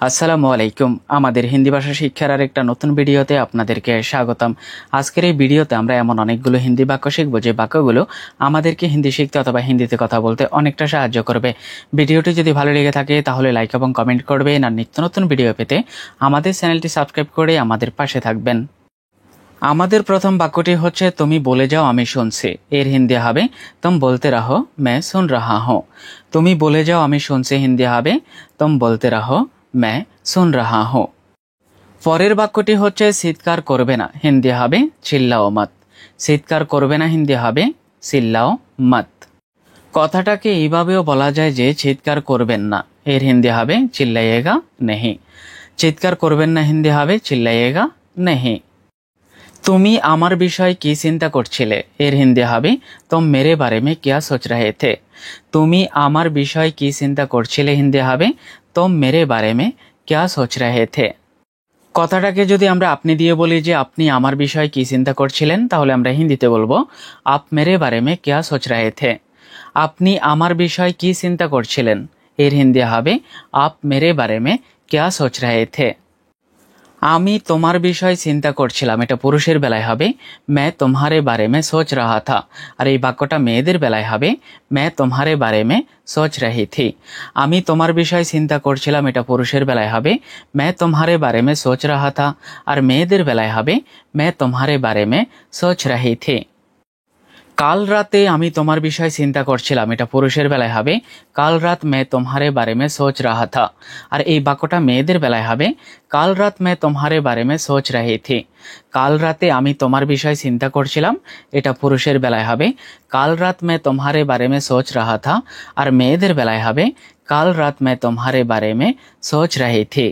আসসালামু আলাইকুম। আমাদের হিন্দি ভাষা শিক্ষার আরেকটা নতুন ভিডিওতে আপনাদেরকে স্বাগতম। আজকের এই ভিডিওতে আমরা এমন অনেকগুলো হিন্দি বাক্য শিখব যে বাক্যগুলো আমাদেরকে হিন্দি শিখতে অথবা হিন্দিতে কথা বলতে অনেকটা সাহায্য করবে। ভিডিওটি যদি ভালো লেগে থাকে তাহলে লাইক এবং কমেন্ট করবেন, আর নিত্য নতুন ভিডিও পেতে আমাদের চ্যানেলটি সাবস্ক্রাইব করে আমাদের পাশে থাকবেন। আমাদের প্রথম বাক্যটি হচ্ছে তুমি বলে যাও আমি শুনছি। এর হিন্দি হবে তুম বলতে রাহো मैं सुन रहा हूँ। তুমি বলে যাও আমি শুনছি হিন্দি হবে তুম বলতে রাহো मैं सुन रहा हूँ। পরের বাক্যটি হচ্ছে চিৎকার করবে না, হিন্দি হবে চিল্লাও মত। চিৎকার করবে না হিন্দি হবে চিল্লাও মত। কথাটাকে এইভাবেও বলা যায় যে চিৎকার করবেন না, এর হিন্দি হবে চিল্লাইয়েগা नहीं। চিৎকার করবেন না হিন্দি হবে চিল্লাইয়েগা नहीं। তুমি আমার বিষয়ে কি চিন্তা করছিলে, এর হিন্দি হবে তুম মেরে বারে মে কিয়া সোচ রহে থে। তুমি আমার বিষয়ে কি চিন্তা করছিলে হিন্দি হবে তুম মেরে বারে মে কিয়া সোচ রহে থে। কথাটাকে যদি আমরা আপনি দিয়ে বলি যে আপনি আমার বিষয়ে কি চিন্তা করছিলেন, তাহলে আমরা হিন্দিতে বলবো আপ মেরে বারে মে কিয়া সোচ রহে থে। আপনি আমার বিষয়ে কি চিন্তা করছিলেন, এর হিন্দি হবে আপ মেরে বারে মে কিয়া সোচ রহে থে। আমি তোমার বিষয় চিন্তা করছিলাম, এটা পুরুষের বেলায় হবে मैं तुम्हारे बारे में सोच रहा था। আর এই বাক্যটা মেয়েদের বেলায় হবে मैं तुम्हारे बारे में सोच रही थी। আমি তোমার বিষয় চিন্তা করছিলাম, এটা পুরুষের বেলায় হবে मैं तुम्हारे बारे में सोच रहा था। আর মেয়েদের বেলায় হবে मैं तुम्हारे बारे में सोच रही थी। কাল রাতে আমি তোমার বিষয়ে চিন্তা করছিলাম, এটা পুরুষের বেলায় হবে কাল রাত मैं तुम्हारे बारे में सोच रहा था। আর এই বাক্যটা মেয়েদের বেলায় হবে কাল রাত मैं तुम्हारे बारे में सोच रही थी। কাল রাতে আমি তোমার বিষয়ে চিন্তা করছিলাম, এটা পুরুষের বেলায় হবে কাল রাত मैं तुम्हारे बारे में सोच रहा था। আর মেয়েদের বেলায় হবে কাল রাত मैं तुम्हारे बारे में सोच रही थी।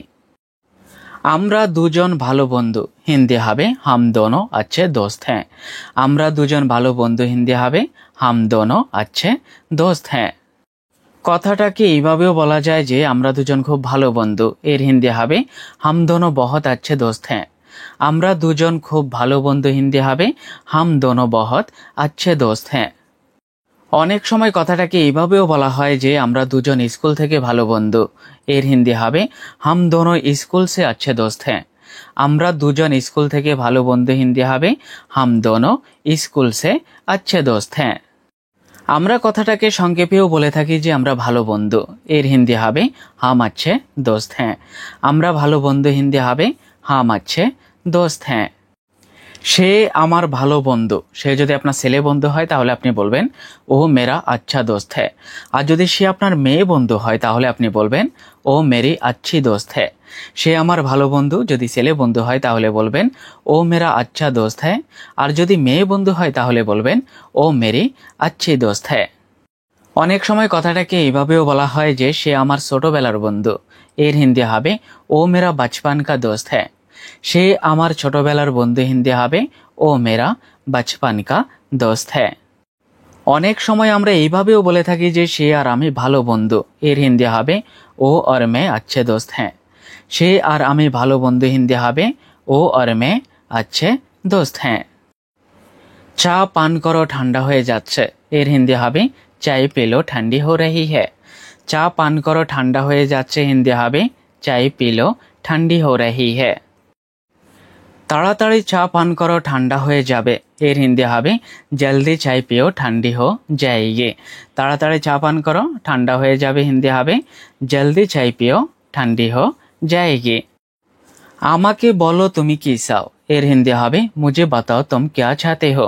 আমরা দুজন ভালো বন্ধু, হিন্দি হবে হাম দোনো আচ্ছে দোস্ত হ্যাঁ। আমরা দুজন ভালো বন্ধু হিন্দি হবে হাম দোনো আচ্ছে দোস্ত হ্যাঁ। কথাটাকে এইভাবেও বলা যায় যে আমরা দুজন খুব ভালো বন্ধু, এর হিন্দি হবে হাম দোনো বহুত আচ্ছে দোস্ত হ্যাঁ। আমরা দুজন খুব ভালো বন্ধু হিন্দি হবে হাম দোনো বহুত আচ্ছে দোস্ত হ্যাঁ। অনেক সময় কথাটাকে এইভাবেও বলা হয় যে আমরা দুজন স্কুল থেকে ভালো বন্ধু, এর হিন্দি হবে হাম দোনো স্কুল সে আচ্ছে দোস্ত হ্যাঁ। আমরা দুজন স্কুল থেকে ভালো বন্ধু হিন্দি হবে হাম দোনো স্কুল সে আচ্ছে দোস্ত হ্যাঁ। আমরা কথাটাকে সংক্ষেপেও বলে থাকি যে আমরা ভালো বন্ধু, এর হিন্দি হবে হাম আচ্ছে দোস্ত হ্যাঁ। আমরা ভালো বন্ধু হিন্দি হবে হাম আচ্ছে দোস্ত হ্যাঁ। সে আমার ভালো বন্ধু, সে যদি আপনার ছেলে বন্ধু হয় তাহলে আপনি বলবেন ও মেরা আচ্ছা দোস্ত হ্যায়। আর যদি সে আপনার মেয়ে বন্ধু হয় তাহলে আপনি বলবেন ও মেরি আচ্ছি দোস্ত হ্যায়। সে আমার ভালো বন্ধু যদি ছেলে বন্ধু হয় তাহলে বলবেন ও মেরা আচ্ছা দোস্ত হ্যায়। আর যদি মেয়ে বন্ধু হয় তাহলে বলবেন ও মেরি আচ্ছি দোস্ত হ্যায়। অনেক সময় কথাটাকে এইভাবেও বলা হয় যে সে আমার ছোটবেলার বন্ধু, এর হিন্দি হবে ও মেরা বাচপান কা দোস্ত হ্যায়। সে আমার ছোটবেলার বন্ধু হিন্দি হবে ও মেরা বাচপান কা দোস্ত হ্যায়। অনেক সময় আমরা এইভাবেও বলে থাকি যে সে আর আমি ভালো বন্ধু, এর হিন্দি হবে ও আর মে আচ্ছে দোস্ত হ্যাঁ। সে আর আমি ভালো বন্ধু হিন্দি হবে ও আর মে আচ্ছে দোস্ত হ্যাঁ। চা পান করো ঠান্ডা হয়ে যাচ্ছে, এর হিন্দি হবে চাই পেলো ঠান্ডি হো রহি হ্যায়। চা পান করো ঠান্ডা হয়ে যাচ্ছে হিন্দি হবে চাই পিলো ঠান্ডি হো রহি হ্যায়। তাড়াতাড়ি চা পান করো ঠান্ডা হয়ে যাবে, এর হিন্দি হবে জলদি চাই পিও ঠান্ডি হো যাইগে। তাড়াতাড়ি চা পান করো ঠান্ডা হয়ে যাবে হিন্দি হবে জলদি চাই পিও ঠান্ডি হো যাইগে। আমাকে বলো তুমি কি চাও, এর হিন্দি হবে মুঝে বাতাও তুম ক্যা চাহতে হো।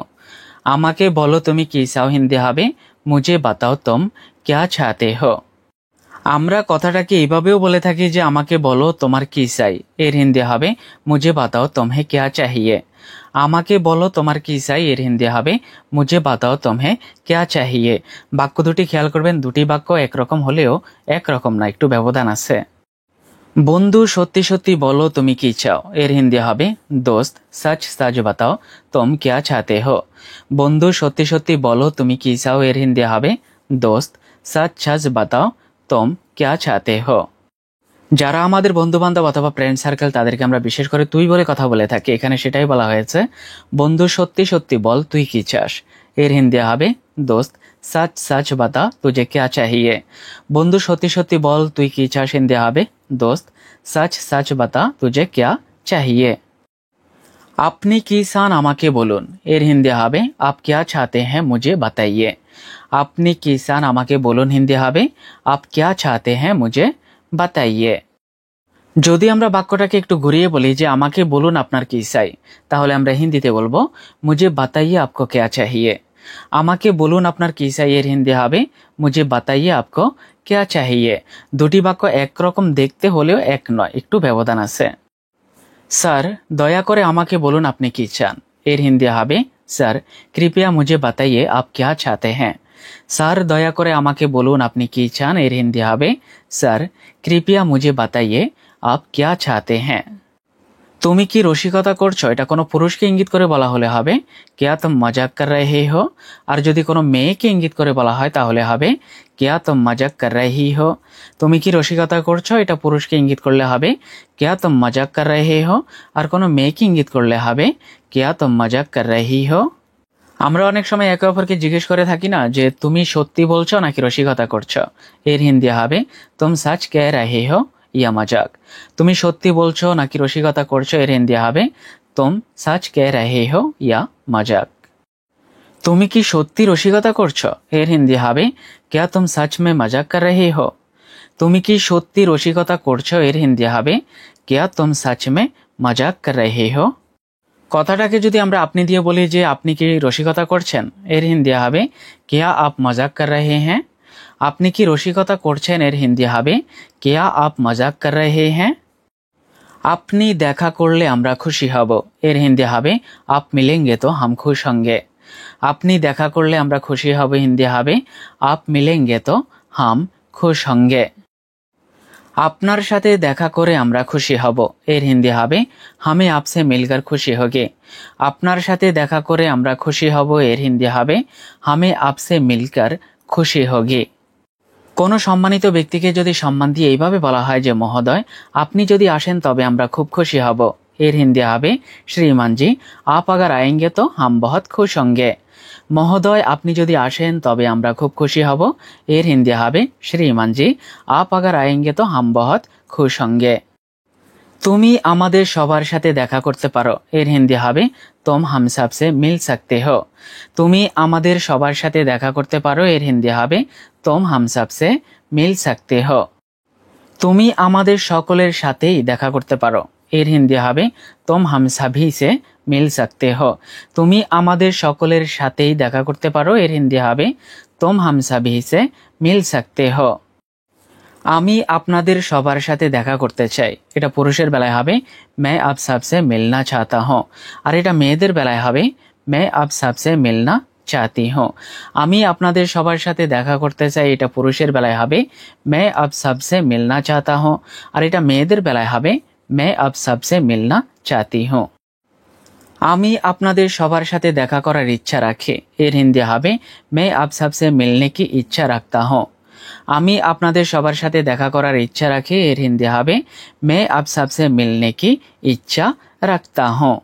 আমাকে বলো তুমি কি চাও হিন্দি হবে মুঝে বাতাও তুম ক্যা চাহতে হো। আমরা কথাটাকে এইভাবেও বলে থাকি যে আমাকে বলো তোমার কি চাই, এর হিন্দি হবে মুঝে বাতাও তুমহে ক্যা চাহিয়ে। আমাকে বলো তোমার কি চাই, এর হিন্দি হবে মুঝে বাতাও তুমহে ক্যা চাহিয়ে। বাক্য দুটি খেয়াল করবেন, দুটি বাক্য একরকম হলেও একরকম না, একটু ব্যবধান আছে। বন্ধু সত্যি সত্যি বলো তুমি কি চাও, এর হিন্দি হবে দোস্ত সচ সচ বাতাও তুম ক্যা চাহতে হো। বন্ধু সত্যি সত্যি বলো তুমি কি চাও, এর হিন্দি হবে দোস্ত সচ সচ বাতাও তুম ক্যা চাহতে হো। যারা আমাদের বন্ধু বান্ধব অথবা ফ্রেন্ড সার্কেল তাদেরকে আমরা বিশেষ করে তুই বলে কথা বলে থাকি, এখানে সেটাই বলা হয়েছে বন্ধু সত্যি সত্যি বল তুই কি চাস, এর হিন্দি হবে দোস্ত সচ সচ বাতা তুঝে ক্যা চাহিয়ে। বন্ধু সত্যি সত্যি বল তুই কি চাস হিন্দি হবে দোস্ত सच सच बता तुझे क्या चाहिए। আপনি কি চান আমাকে বলুন, এর হিন্দি হবে आप क्या चाहते हैं मुझे बताइए। আপনি কি চান আমাকে বলুন হিন্দি হবে आप क्या चाहते हैं मुझे बताइए। যদি আমরা বাক্যটাকে একটু ঘুরিয়ে বলি যে আমাকে বলুন আপনার কি চাই, তাহলে আমরা হিন্দিতে বলবো মুঝে বাতাইয়ে আপকো क्या चाहिए। আমাকে বলুন আপনার কি চাই এর হিন্দি হবে মুঝে বাতাইয়ে আপকো क्या चाहिए। দুটি বাক্য একরকম দেখতে হলেও এক নয়, একটু ব্যবধান আছে। স্যার দয়া করে আমাকে বলুন আপনি কি চান, এর হিন্দি হবে স্যার কৃপয়া মুঝে বাতাইয়ে আপ क्या चाहते हैं। স্যার দয়া করে আমাকে বলুন আপনি কি চান, এর হিন্দি হবে স্যার কৃপয়া মুঝে বাতাইয়ে আপ क्या चाहते हैं। তুমি কি রসিকতা করছো, এটা কোনো পুরুষকে ইঙ্গিত করে বলা হলে হবে क्या तुम मजाक कर रहे हो। আর যদি কোনো মেয়েকে ইঙ্গিত করে বলা হয় তাহলে হবে क्या तुम मजाक कर रही हो। তুমি কি রসিকতা করছো, এটা পুরুষকে ইঙ্গিত করলে হবে क्या तुम मजाक कर रहे हो। আর কোনো মেয়েকে ইঙ্গিত করলে হবে क्या तुम मजाक कर रही हो। আমরা অনেক সময় একে অপরকে জিজ্ঞেস করে থাকি না যে তুমি সত্যি বলছো নাকি রসিকতা করছো, এর হিন্দি হবে तुम सच कह रहे हो या मजाक। তুমি সত্যি বলছো নাকি রসিকতা করছো, এর হিন্দি হবে तुम सच कह रहे हो या मजाक। তুমি কি সত্যি রসিকতা করছো, এর হিন্দি হবে क्या तुम सच में मजाक कर रहे हो। তুমি কি সত্যি রসিকতা করছো, এর হিন্দি হবে क्या तुम सच में मजाक कर रहे हो। কথাটাকে যদি আমরা আপনি দিয়ে বলি যে আপনি কি রসিকতা করছেন, এর হিন্দি হবে क्या आप मजाक कर रहे हैं। আপনি কি রসিকতা করছেন, এর হিন্দি হবে क्या आप मजाक कर रहे हैं। আপনি দেখা করলে আমরা খুশি হব, এর হিন্দি হবে आप मिलेंगे तो हम खुश होंगे। আপনি দেখা করলে আমরা খুশি হব, হিন্দি হবে आप मिलेंगे तो हम खुश होंगे। আপনার সাথে দেখা করে আমরা খুশি হব, এর হিন্দি হবে हमें आपसे मिलकर खुशी होगी। আপনার সাথে দেখা করে আমরা খুশি হব, এর হিন্দি হবে हमें आपसे मिलकर खुशी होगी। কোনো সম্মানিত ব্যক্তিকে যদি সম্মান দিয়ে এইভাবে বলা হয় যে মহোদয় আপনি যদি আসেন তবে আমরা খুব খুশি হব, এর হিন্দি হবে श्रीमान जी आप अगर आएंगे तो हम बहुत खुश होंगे। মহোদয় আপনি যদি আসেন তবে আমরা খুব খুশি হব, এর হিন্দি হবে श्रीमान जी आप अगर आएंगे तो हम बहुत खुश होंगे। তুমি আমাদের সবার সাথে দেখা করতে পারো, এর হিন্দি হবে तुम हम सब से मिल सकते हो। তুমি আমাদের সবার সাথে দেখা করতে পারো, এর হিন্দি হবে तुम हम सब से मिल सकते हो। তুমি আমাদের সকলের সাথেই দেখা করতে পারো, এর হিন্দি হবে तुम हम सभी से मिल सकते हो। তুমি আমাদের সকলের সাথেই দেখা করতে পারো, এর হিন্দি হবে तुम हम सभी से मिल सकते हो। আমি আপনাদের সবার সাথে দেখা করতে চাই, এটা পুরুষের বেলায় হবে मैं आप सबसे मिलना चाहता हूँ। আর এটা মেয়েদের বেলায় হবে मैं आप सबसे मिलना चाहती हूँ। আমি আপনাদের সবার সাথে দেখা করতে চাই, এটা পুরুষের বেলায় হবে मैं आप सबसे मिलना चाहता हूँ। আর এটা মেয়েদের বেলায় হবে मैं आप सबसे मिलना चाहती हूँ। আমি আপনাদের সবার সাথে দেখা করার ইচ্ছা রাখি, এর হিন্দি হবে मैं आप सबसे मिलने की इच्छा रखता हूँ। আমি আপনাদের সবার সাথে দেখা করার ইচ্ছা রাখি, এর হিন্দি হবে मैं आप सबसे मिलने की इच्छा रखता हूँ।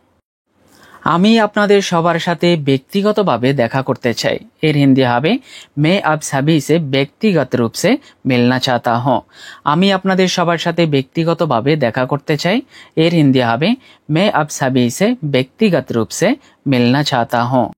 আমি আপনাদের সবার সাথে ব্যক্তিগতভাবে দেখা করতে চাই, এর হিন্দি হবে मैं आप सभी से व्यक्तिगत रूप से मिलना चाहता हूँ। আমি আপনাদের সবার সাথে ব্যক্তিগতভাবে দেখা করতে চাই, এর হিন্দি হবে मैं आप सभी से व्यक्तिगत रूप से मिलना चाहता हूँ।